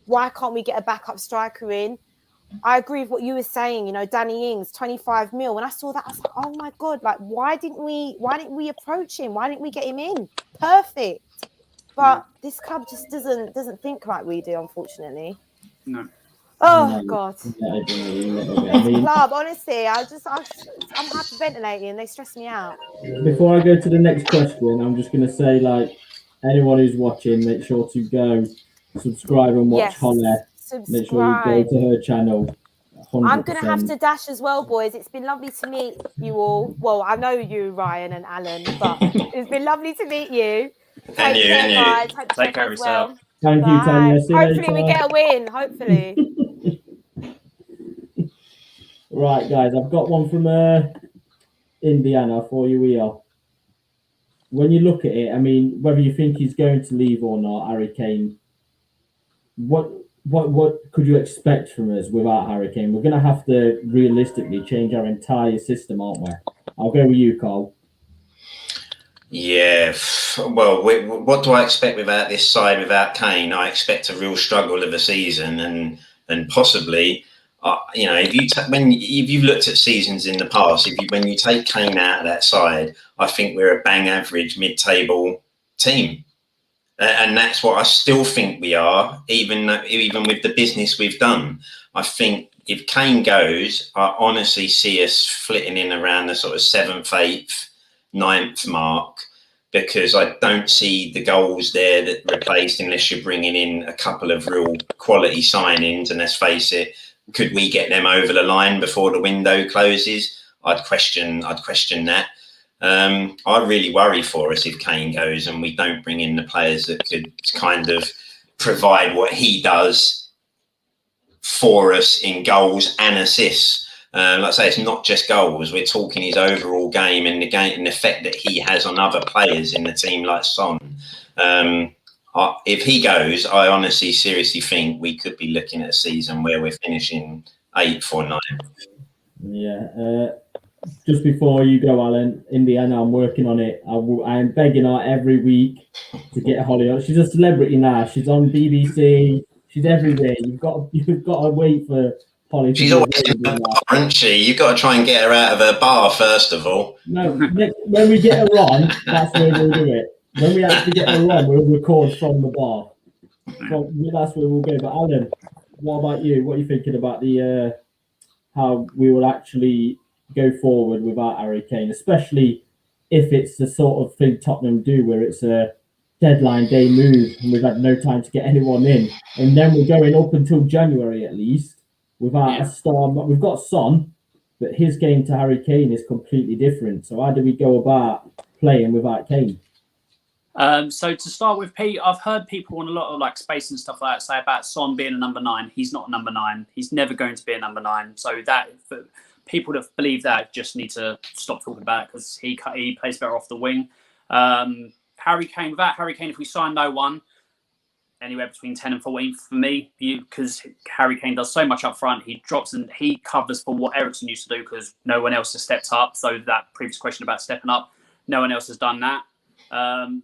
why can't we get a backup striker in? I agree with what you were saying. You know, Danny Ings, 25 mil. When I saw that, I was like, oh my god! Like, why didn't we approach him? Why didn't we get him in? Perfect. But this club just doesn't think like we do, unfortunately. No. Oh God! This club, honestly, I'm hyperventilating. They stress me out. Before I go to the next question, I'm just going to say, like, anyone who's watching, make sure to go subscribe and watch Holly. Make sure you go to her channel. 100%. I'm going to have to dash as well, boys. It's been lovely to meet you all. Well, I know you, Ryan and Alan, but it's been lovely to meet you. And you. Guys. Take care of yourself. Well. Thank you, Tanya. Hopefully we get a win. Hopefully. Right, guys, I've got one from Indiana for you here. When you look at it, I mean, whether you think he's going to leave or not, Harry Kane, what could you expect from us without Harry Kane? We're going to have to realistically change our entire system, aren't we? I'll go with you, Carl. Yeah, well, what do I expect without this side, without Kane? I expect a real struggle of a season, and possibly, you know, if you've looked at seasons in the past, when you take Kane out of that side, I think we're a bang average mid-table team, and that's what I still think we are, even with the business we've done. I think if Kane goes, I honestly see us flitting in around the sort of 7th, 8th. 9th mark, because I don't see the goals there that replaced unless you're bringing in a couple of real quality signings. And let's face it, could we get them over the line before the window closes? I'd question that. I really worry for us if Kane goes and we don't bring in the players that could kind of provide what he does for us in goals and assists. Like I say, it's not just goals. We're talking his overall game and the effect that he has on other players in the team, like Son. If he goes, I honestly, seriously think we could be looking at a season where we're finishing 8th or 9th. Yeah. Just before you go, Alan, Indiana, I'm working on it. I'm begging her every week to get Holly on. She's a celebrity now. She's on BBC. She's everywhere. You've got to wait for Holly. She's always in the bar, isn't she? You've got to try and get her out of her bar first of all. No, when we get her on, that's where we'll do it. When we actually get her on, we'll record from the bar. So that's where we'll go. But Alan, what about you? What are you thinking about the how we will actually go forward without Harry Kane, especially if it's the sort of thing Tottenham do, where it's a deadline day move and we've had no time to get anyone in, and then we're going up until January at least without a star. We've got Son, but his game to Harry Kane is completely different. So how do we go about playing without Kane? So to start with, Pete, I've heard people on a lot of like space and stuff like that say about Son being a number 9. He's not a number 9. He's never going to be a number 9. So that for people that believe that just need to stop talking about it, because he plays better off the wing. Harry Kane, without Harry Kane, if we sign no one, anywhere between 10 and 14 for me, because Harry Kane does so much up front. He drops and he covers for what Eriksen used to do, because no one else has stepped up. So that previous question about stepping up, no one else has done that.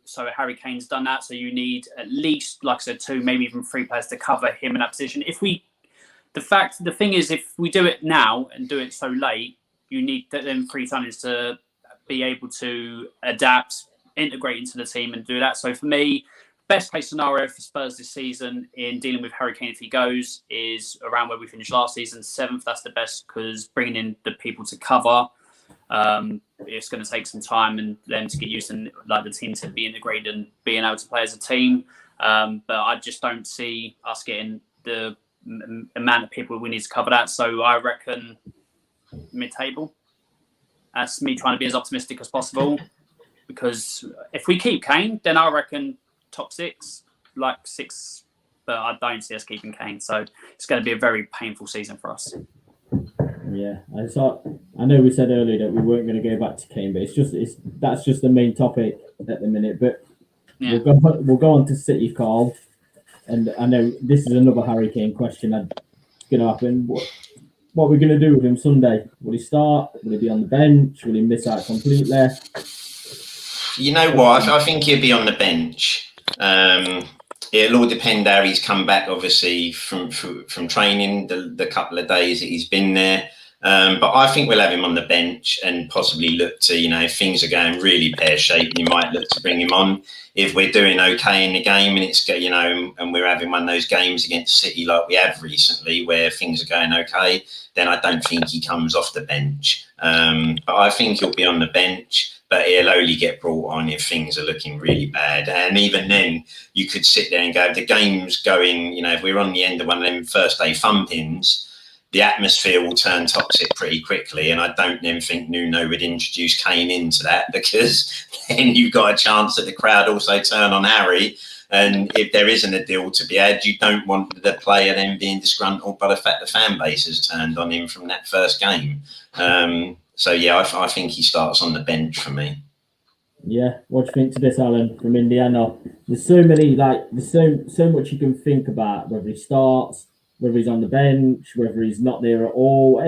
So Harry Kane's done that. So you need at least, like I said, 2, maybe even 3 players to cover him in that position. The thing is, if we do it now and do it so late, you need them 3 signings to be able to adapt, integrate into the team and do that. So for me, best case scenario for Spurs this season in dealing with Harry Kane if he goes is around where we finished last season, 7th. That's the best, because bringing in the people to cover, it's going to take some time and them to get used to, like, the team to be integrated and being able to play as a team. But I just don't see us getting the amount of people we need to cover that. So I reckon mid-table. That's me trying to be as optimistic as possible, because if we keep Kane, then I reckon top 6, like 6. But I don't see us keeping Kane, so it's going to be a very painful season for us. Yeah, I know we said earlier that we weren't going to go back to Kane, but that's just the main topic at the minute. But yeah, we'll go on to City, Carl. And I know this is another Harry Kane question that's going to happen. What are we going to do with him Sunday? Will he start? Will he be on the bench? Will he miss out completely? You know what? I think he'll be on the bench. It'll all depend how he's come back, obviously, from training, the couple of days that he's been there. But I think we'll have him on the bench and possibly look to, if things are going really pear-shaped, you might look to bring him on. If we're doing okay in the game and it's, and we're having one of those games against City like we have recently where things are going okay, then I don't think he comes off the bench. But I think he'll be on the bench, but he'll only get brought on if things are looking really bad. And even then, you could sit there and go, if the game's going, if we're on the end of one of them first day thumpings, the atmosphere will turn toxic pretty quickly. And I don't then think Nuno would introduce Kane into that, because then you've got a chance that the crowd also turn on Harry. And if there isn't a deal to be had, you don't want the player then being disgruntled by the fact the fan base has turned on him from that first game. So, yeah, I think he starts on the bench for me. Yeah, what do you think to this, Alan, from Indiana? There's so many, there's so much you can think about, whether he starts, whether he's on the bench, whether he's not there at all.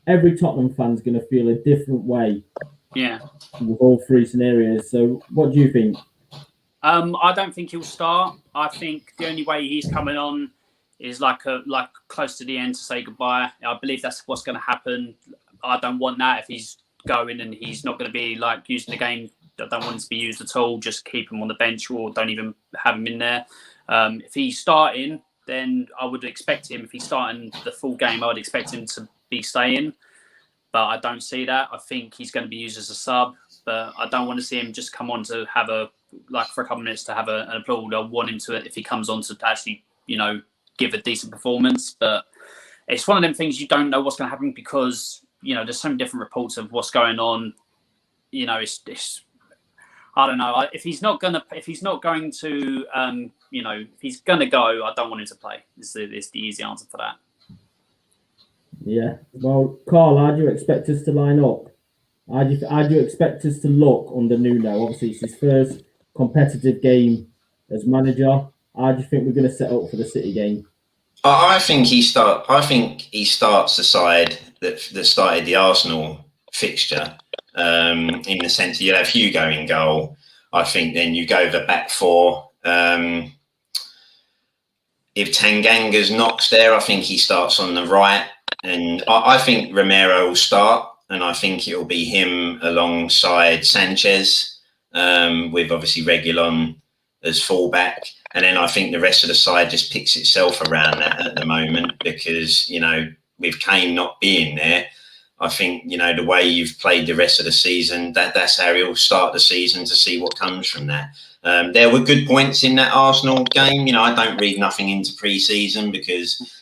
Every Tottenham fan's going to feel a different way. Yeah. With all 3 scenarios. So what do you think? I don't think he'll start. I think the only way he's coming on is like close to the end to say goodbye. I believe that's what's going to happen. I don't want that. If he's going and he's not going to be using the game, I don't want him to be used at all. Just keep him on the bench, or don't even have him in there. If he's starting, then I would expect him. If he's starting the full game, I would expect him to be staying. But I don't see that. I think he's going to be used as a sub. But I don't want to see him just come on to have for a couple of minutes to have an applaud. I want him to, if he comes on, to actually, give a decent performance. But it's one of them things you don't know what's going to happen, because, there's so many different reports of what's going on. It's I don't know. If he's not going to go, if he's going to go, I don't want him to play. It's the easy answer for that. Yeah. Well, Carl, how do you expect us to line up? How do you expect us to look under Nuno? Obviously, it's his first competitive game as manager. How do you think we're going to set up for the City game? I think he starts the side that started the Arsenal fixture. In the sense that you'll have Hugo in goal. I think then you go the back 4. If Tanganga's Knox there, I think he starts on the right. And I think Romero will start, and I think it will be him alongside Sanchez, with obviously Reguilon as fullback. And then I think the rest of the side just picks itself around that at the moment because, with Kane not being there, I think, the way you've played the rest of the season, that's how he'll start the season to see what comes from that. There were good points in that Arsenal game. I don't read nothing into pre-season because,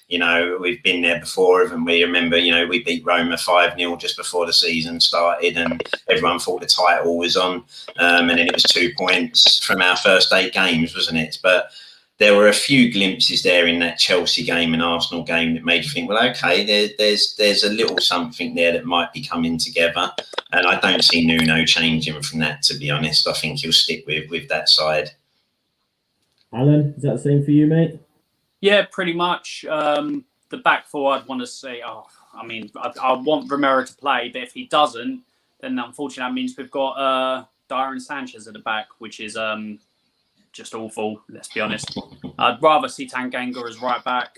we've been there before, haven't we? Remember, we beat Roma 5-0 just before the season started and everyone thought the title was on. And then it was 2 points from our first 8 games, wasn't it? But there were a few glimpses there in that Chelsea game and Arsenal game that made you think, well, okay, there's a little something there that might be coming together. And I don't see Nuno changing from that, to be honest. I think he'll stick with that side. Alan, is that the same for you, mate? Yeah, pretty much. The back four, I'd want to say, I want Romero to play, but if he doesn't, then unfortunately that means we've got Dyer and Sanchez at the back, which is just awful, let's be honest. I'd rather see Tanganga as right back,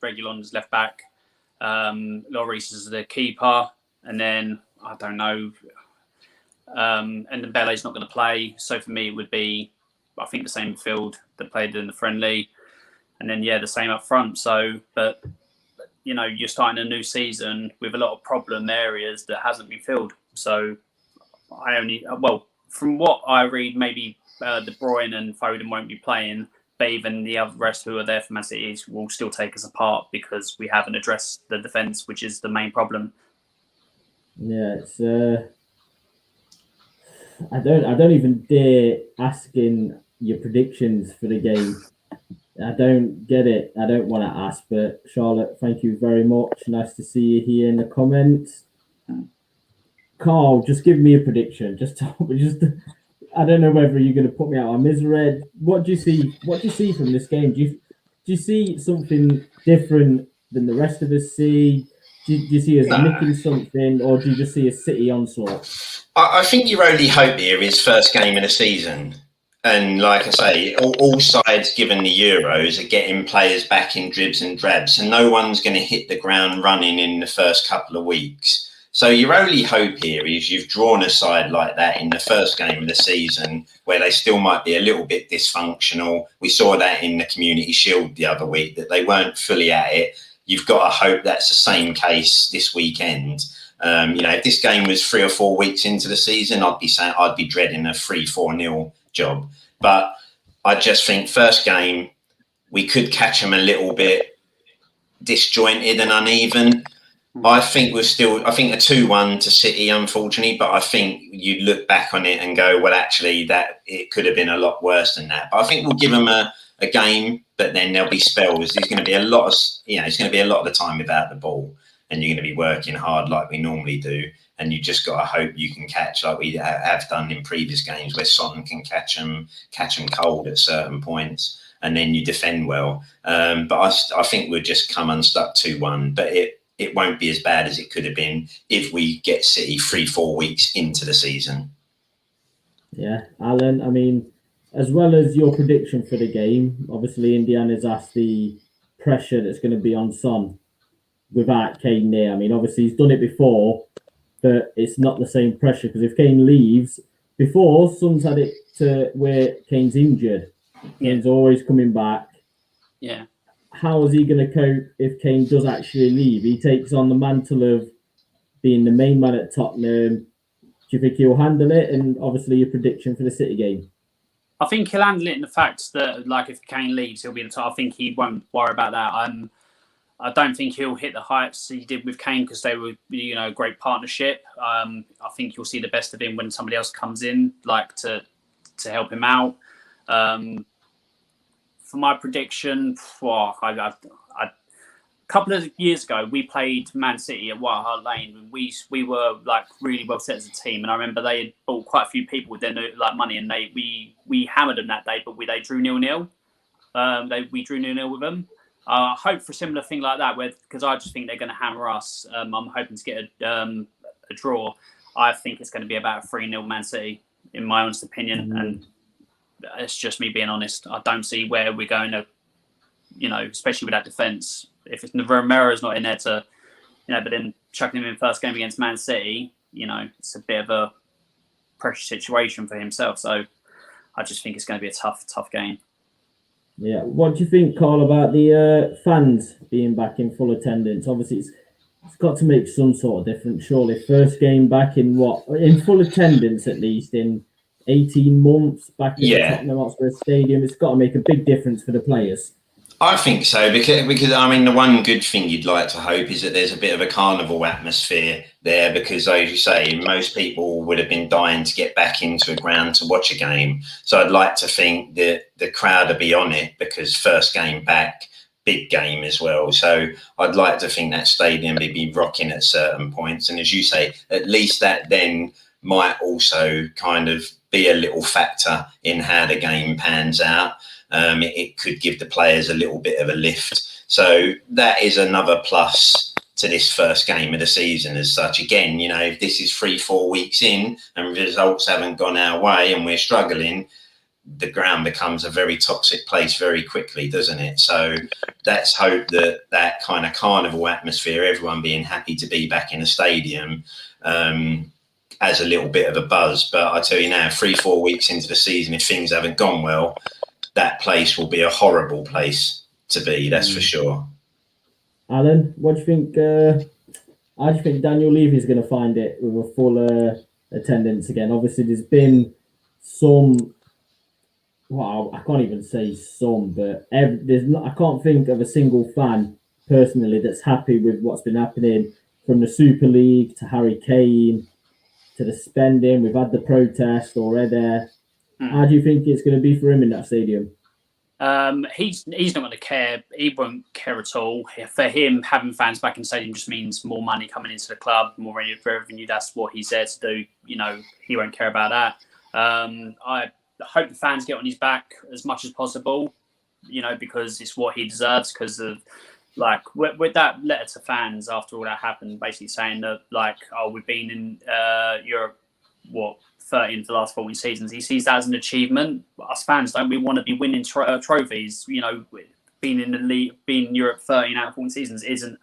Reguilon as left back, Lloris as the keeper, and then, I don't know, and then Belle's not going to play, so for me it would be, I think, the same midfield that played in the friendly, and then the same up front. So, but you're starting a new season with a lot of problem areas that hasn't been filled. So, from what I read, maybe De Bruyne and Foden won't be playing, but even the other rest who are there for Man City will still take us apart because we haven't addressed the defence, which is the main problem. Yeah, it's. I don't even dare asking your predictions for the game. I don't get it. I don't want to ask, but Charlotte, thank you very much. Nice to see you here in the comments. Carl, just give me a prediction. I don't know whether you're going to put me out on misery. What do you see? What do you see from this game? Do you see something different than the rest of us see? Do you see us nicking something, or do you just see a City onslaught? I think your only hope here is first game of the season. And like I say, all sides given the Euros are getting players back in dribs and drabs. And no one's going to hit the ground running in the first couple of weeks. So your only hope here is you've drawn a side like that in the first game of the season where they still might be a little bit dysfunctional. We saw that in the Community Shield the other week, that they weren't fully at it. You've got to hope that's the same case this weekend. If this game was 3 or 4 weeks into the season, I'd be dreading a 3-4-0 job. But I just think first game, we could catch them a little bit disjointed and uneven. I think a 2-1 to City, unfortunately, but I think you'd look back on it and go, well, actually, that it could have been a lot worse than that. But I think we'll give them a game, but then there'll be spells. There's going to be a lot of the time without the ball, and you're going to be working hard like we normally do. And you just got to hope you can catch, like we have done in previous games, where Son can catch them cold at certain points, and then you defend well. But I think we'll just come unstuck 2-1. But it won't be as bad as it could have been if we get City 3-4 weeks into the season. Yeah, Alan, I mean, as well as your prediction for the game, obviously Indiana's asked the pressure that's going to be on Son without Kane there. I mean, obviously he's done it before, but it's not the same pressure because if Kane leaves, before Son's had it to where Kane's injured. Kane's always coming back. Yeah. How is he going to cope if Kane does actually leave? He takes on the mantle of being the main man at Tottenham. Do you think he'll handle it? And obviously your prediction for the City game. I think he'll handle it in the fact that, like, if Kane leaves, he'll be the top. I think he won't worry about that. I don't think he'll hit the heights he did with Kane because they were, great partnership. I think you'll see the best of him when somebody else comes in, like to help him out. For my prediction, a couple of years ago, we played Man City at White Hart Lane, and we were like really well set as a team. And I remember they had bought quite a few people with their money, and we hammered them that day, but they drew 0-0. We drew 0-0 with them. I hope for a similar thing like that, because I just think they're going to hammer us. I'm hoping to get a draw. I think it's going to be about a 3-0 Man City, in my honest opinion. And it's just me being honest. I don't see where we're going to especially with that defence. If Romero's not in there to, but then chucking him in first game against Man City, it's a bit of a pressure situation for himself. So I just think it's going to be a tough game. Yeah. What do you think, Carl, about the fans being back in full attendance? Obviously, it's got to make some sort of difference, surely. First game back in full attendance, at least, in 18 months back in the Tottenham Hotspur Stadium. It's got to make a big difference for the players. I think so, because I mean, the one good thing you'd like to hope is that there's a bit of a carnival atmosphere there, because, as you say, most people would have been dying to get back into a ground to watch a game. So I'd like to think that the crowd will be on it, because first game back, big game as well. So I'd like to think that stadium will be rocking at certain points. And as you say, at least that then might also kind of be a little factor in how the game pans out. It could give the players a little bit of a lift. So that is another plus to this first game of the season as such. Again, if this is 3-4 weeks in and results haven't gone our way and we're struggling, the ground becomes a very toxic place very quickly, doesn't it? So let's hope that kind of carnival atmosphere, everyone being happy to be back in the stadium, has a little bit of a buzz. But I tell you now, 3-4 weeks into the season, if things haven't gone well, that place will be a horrible place to be, that's for sure. Alan, what do you think? How do you think Daniel Levy's going to find it with a full attendance again? Obviously, there's been some. Well, I can't even say some, but I can't think of a single fan personally that's happy with what's been happening, from the Super League to Harry Kane to the spending. We've had the protest already. How do you think it's going to be for him in that stadium? He's not going to care. He won't care at all. For him, having fans back in the stadium just means more money coming into the club, more revenue. That's what he's there to do. He won't care about that. I hope the fans get on his back as much as possible, because it's what he deserves. Because of with that letter to fans after all that happened, basically saying that we've been in Europe, 13 of the last 14 seasons. He sees that as an achievement. Us fans don't. We want to be winning trophies. Being in the league, being in Europe 13 out of 14 seasons isn't.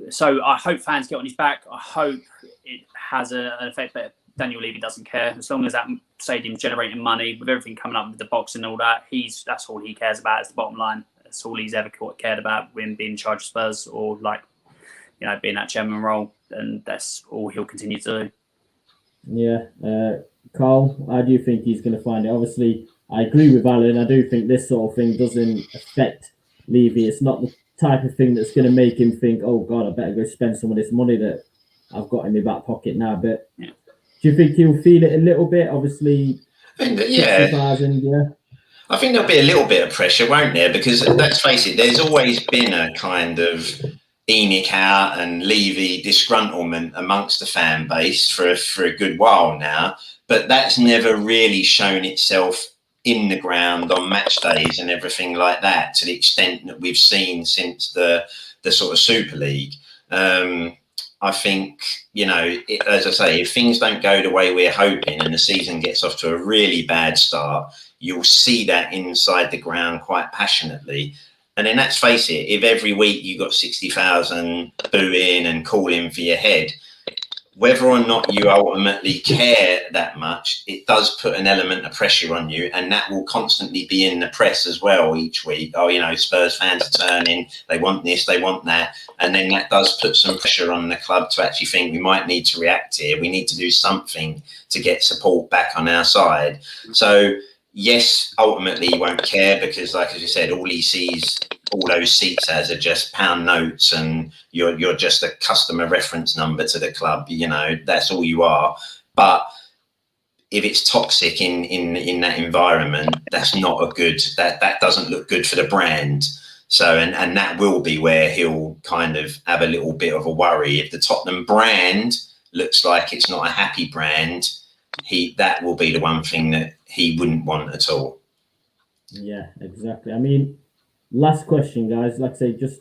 So I hope fans get on his back. I hope it has an effect that Daniel Levy doesn't care. As long as that stadium's generating money, with everything coming up with the boxing and all that, that's all he cares about. It's the bottom line. That's all he's ever cared about, when being in charge of Spurs or being that chairman role, and that's all he'll continue to do. Yeah, Carl, how do you think he's going to find it? Obviously, I agree with Alan. I do think this sort of thing doesn't affect Levy. It's not the type of thing that's going to make him think, "Oh God, I better go spend some of this money that I've got in my back pocket now." But do you think he'll feel it a little bit? Obviously, I think I think there'll be a little bit of pressure, won't there? Because let's face it, there's always been a kind of Enoch out and Levy disgruntlement amongst the fan base for a good while now, but that's never really shown itself in the ground on match days and everything like that, to the extent that we've seen since the sort of Super League. I think, as I say, if things don't go the way we're hoping and the season gets off to a really bad start, you'll see that inside the ground quite passionately. And then let's face it, if every week you got 60,000 booing and calling for your head, whether or not you ultimately care that much, it does put an element of pressure on you, and that will constantly be in the press as well each week. Oh, Spurs fans are turning, they want this, they want that. And then that does put some pressure on the club to actually think we might need to react here. We need to do something to get support back on our side. So, yes, ultimately he won't care, because, as you said, all he sees all those seats as are just pound notes, and you're just a customer reference number to the club. That's all you are. But if it's toxic in that environment, that's not a good. That doesn't look good for the brand. So, and that will be where he'll kind of have a little bit of a worry. If the Tottenham brand looks like it's not a happy brand, that will be the one thing that he wouldn't want at all. Yeah, exactly. I mean, last question, guys. Like I say, just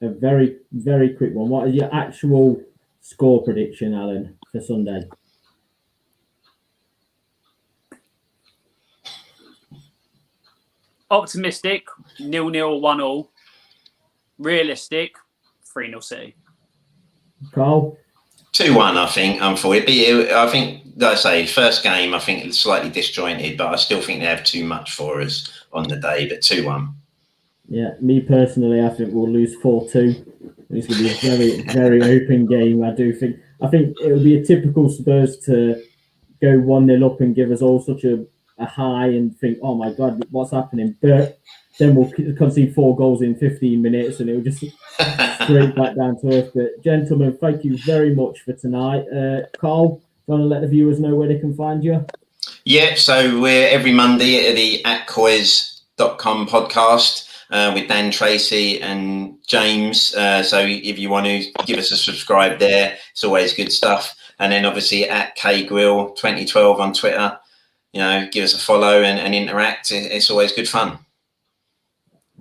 a very, very quick one. What is your actual score prediction, Alan, for Sunday? Optimistic, 0-0, 1-0. Realistic, 3-0 City. Carl? 2-1, I think, for it. I think, like I say, first game, I think it's slightly disjointed, but I still think they have too much for us on the day, but 2-1. Yeah, me personally, I think we'll lose 4-2. It's going to be a very, very open game. I think it will be a typical Spurs to go 1-0 up and give us all such a high and think, oh my God, what's happening? But then we'll concede 4 goals in 15 minutes and it will just straight back down to earth. But gentlemen, thank you very much for tonight. Carl, do you want to let the viewers know where they can find you? Yeah, so we're every Monday at the atcoys.com podcast with Dan Tracy and James. So if you want to give us a subscribe there, it's always good stuff. And then obviously at KGrill 2012 on Twitter, give us a follow and interact. It's always good fun.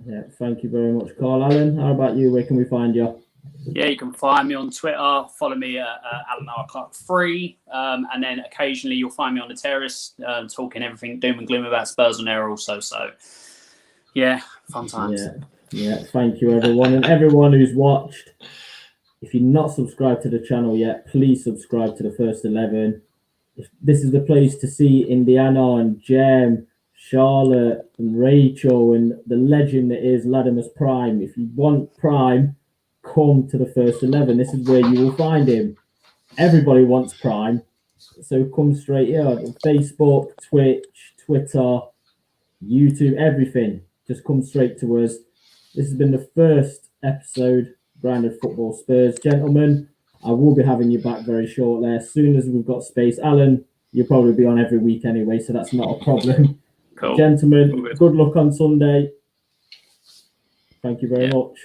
Yeah, thank you very much, Carl. Alan, how about you? Where can we find you? Yeah, you can find me on Twitter. Follow me at Alan Clark 3. And then occasionally you'll find me on the terrace talking everything doom and gloom about Spurs on air also. So, yeah, fun times. Yeah, thank you, everyone. And everyone who's watched, if you're not subscribed to the channel yet, please subscribe to the First 11. This is the place to see Indiana and Jem, Charlotte and Rachel and the legend that is Latimer's Prime. If you want Prime, come to the First 11. This is where you will find him. Everybody wants Prime, so come straight here. Facebook, Twitch, Twitter, YouTube, everything. Just come straight to us. This has been the first episode, Grounded Football Spurs. Gentlemen, I will be having you back very shortly. As soon as we've got space. Alan, you'll probably be on every week anyway, so that's not a problem. Cool. Gentlemen, good luck on Sunday. Thank you very much.